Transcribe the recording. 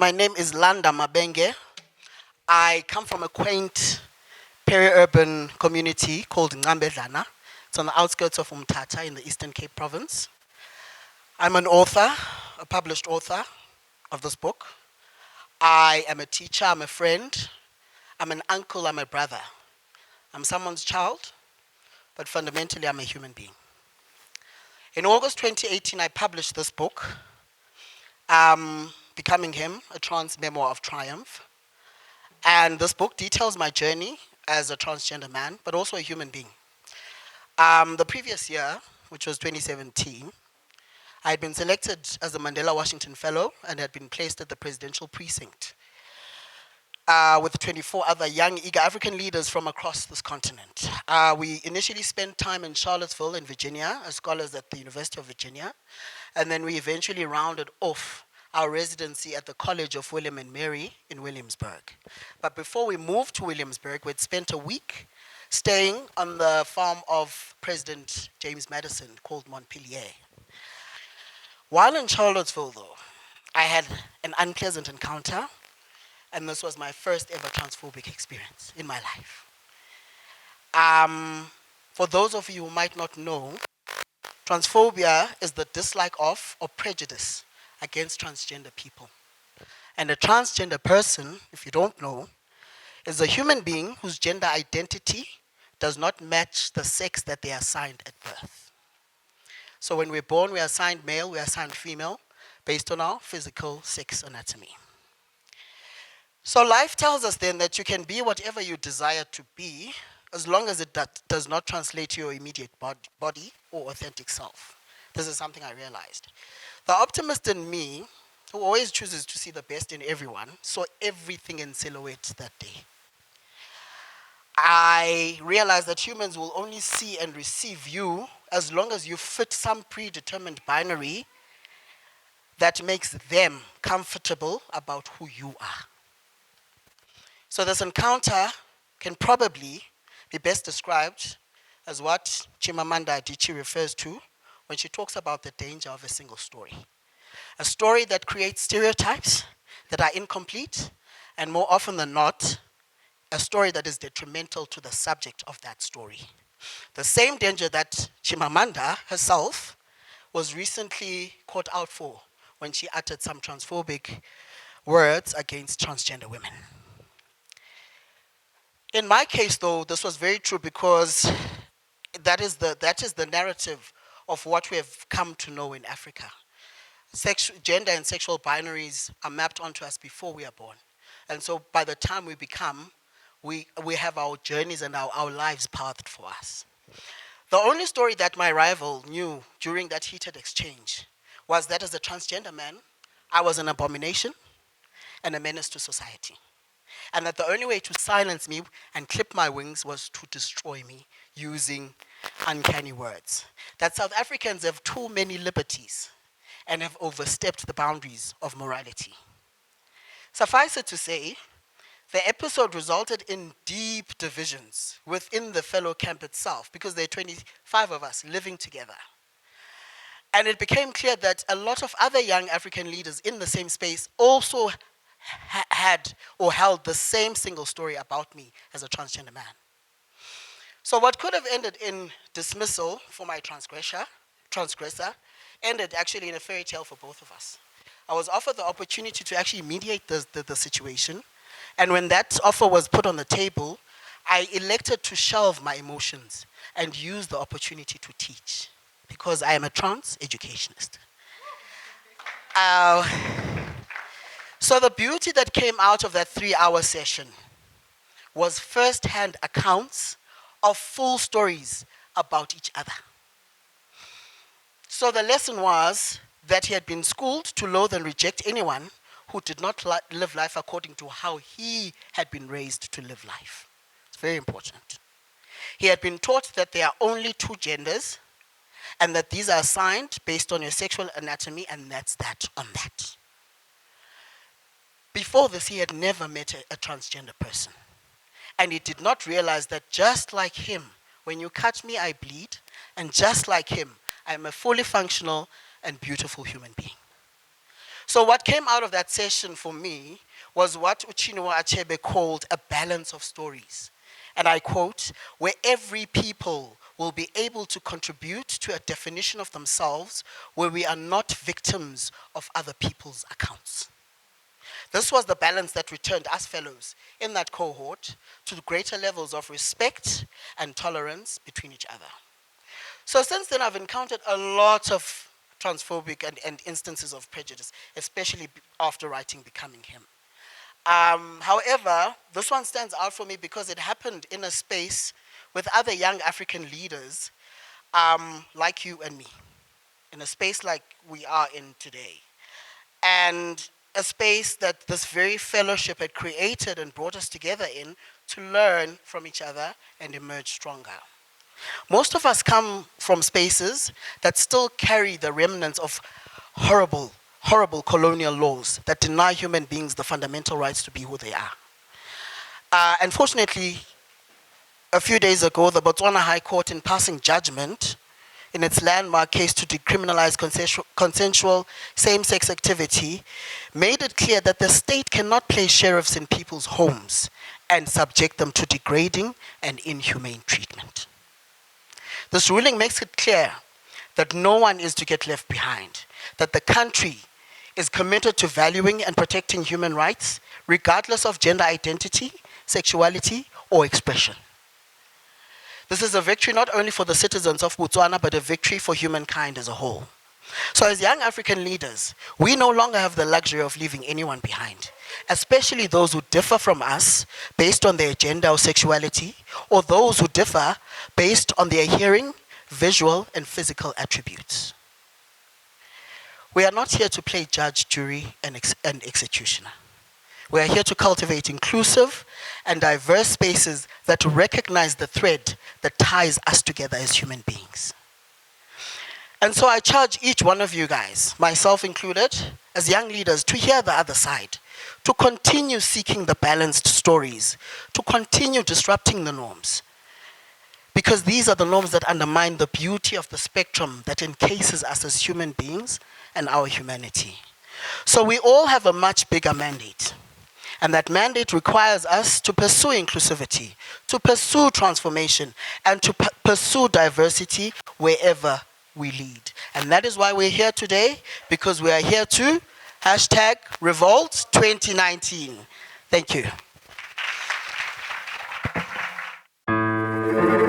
My name is Landa Mabenge. I come from a quaint peri-urban community called Ngambedlana. It's on the outskirts of Umtata in the Eastern Cape province. I'm an author, a published author of this book. I am a teacher, I'm a friend, I'm an uncle, I'm a brother. I'm someone's child, but fundamentally I'm a human being. In August 2018, I published this book, Becoming Him, a trans memoir of triumph. And this book details my journey as a transgender man, but also a human being. The previous year, which was 2017, I had been selected as a Mandela Washington Fellow and had been placed at the presidential precinct with 24 other young, eager African leaders from across this continent. We initially spent time in Charlottesville in Virginia as scholars at the University of Virginia, and then we eventually rounded off our residency at the College of William and Mary in Williamsburg. But before we moved to Williamsburg, we'd spent a week staying on the farm of President James Madison called Montpelier. While in Charlottesville, though, I had an unpleasant encounter, and this was my first ever transphobic experience in my life. For those of you who might not know, transphobia is the dislike of or prejudice against transgender people. And a transgender person, if you don't know, is a human being whose gender identity does not match the sex that they are assigned at birth. So when we're born, we are assigned male, we are assigned female, based on our physical sex anatomy. So life tells us then that you can be whatever you desire to be, as long as it does not translate to your immediate body or authentic self. This is something I realized. The optimist in me, who always chooses to see the best in everyone, saw everything in silhouette that day. I realized that humans will only see and receive you as long as you fit some predetermined binary that makes them comfortable about who you are. So this encounter can probably be best described as what Chimamanda Adichie refers to when she talks about the danger of a single story. A story that creates stereotypes that are incomplete, and more often than not, a story that is detrimental to the subject of that story. The same danger that Chimamanda herself was recently caught out for when she uttered some transphobic words against transgender women. In my case, though, this was very true because that is the narrative of what we have come to know in Africa. Gender and sexual binaries are mapped onto us before we are born. And so by the time we become, we have our journeys and our lives pathed for us. The only story that my rival knew during that heated exchange was that as a transgender man, I was an abomination and a menace to society. And that the only way to silence me and clip my wings was to destroy me using uncanny words. That South Africans have too many liberties and have overstepped the boundaries of morality. Suffice it to say, the episode resulted in deep divisions within the fellow camp itself because there are 25 of us living together. And it became clear that a lot of other young African leaders in the same space also had or held the same single story about me as a transgender man. So what could have ended in dismissal for my transgressor ended actually in a fairy tale for both of us. I was offered the opportunity to actually mediate the situation, and when that offer was put on the table, I elected to shelve my emotions and use the opportunity to teach because I am a trans educationist. So the beauty that came out of that 3-hour session was first-hand accounts of full stories about each other. So the lesson was that he had been schooled to loathe and reject anyone who did not live life according to how he had been raised to live life. It's very important. He had been taught that there are only 2 genders and that these are assigned based on your sexual anatomy, and that's that on that. Before this, he had never met a transgender person. And he did not realize that just like him, when you cut me, I bleed, and just like him, I am a fully functional and beautiful human being. So what came out of that session for me was what Uchinua Achebe called a balance of stories. And I quote, where every people will be able to contribute to a definition of themselves where we are not victims of other people's accounts. This was the balance that returned us fellows in that cohort to greater levels of respect and tolerance between each other. So since then, I've encountered a lot of transphobic and instances of prejudice, especially after writing Becoming Him. However, this one stands out for me because it happened in a space with other young African leaders like you and me, in a space like we are in today. And a space that this very fellowship had created and brought us together in to learn from each other and emerge stronger. Most of us come from spaces that still carry the remnants of horrible, horrible colonial laws that deny human beings the fundamental rights to be who they are. Unfortunately, a few days ago, the Botswana High Court, in passing judgment in its landmark case to decriminalize consensual same-sex activity, made it clear that the state cannot place sheriffs in people's homes and subject them to degrading and inhumane treatment. This ruling makes it clear that no one is to get left behind, that the country is committed to valuing and protecting human rights, regardless of gender identity, sexuality, or expression. This is a victory not only for the citizens of Botswana, but a victory for humankind as a whole. So as young African leaders, we no longer have the luxury of leaving anyone behind, especially those who differ from us based on their gender or sexuality, or those who differ based on their hearing, visual, and physical attributes. We are not here to play judge, jury, and executioner. We are here to cultivate inclusive and diverse spaces that recognize the thread that ties us together as human beings. And so I charge each one of you guys, myself included, as young leaders, to hear the other side, to continue seeking the balanced stories, to continue disrupting the norms. Because these are the norms that undermine the beauty of the spectrum that encases us as human beings and our humanity. So we all have a much bigger mandate. And that mandate requires us to pursue inclusivity, to pursue transformation, and to pursue diversity wherever we lead. And that is why we're here today, because we are here to #Revolt 2019. Thank you.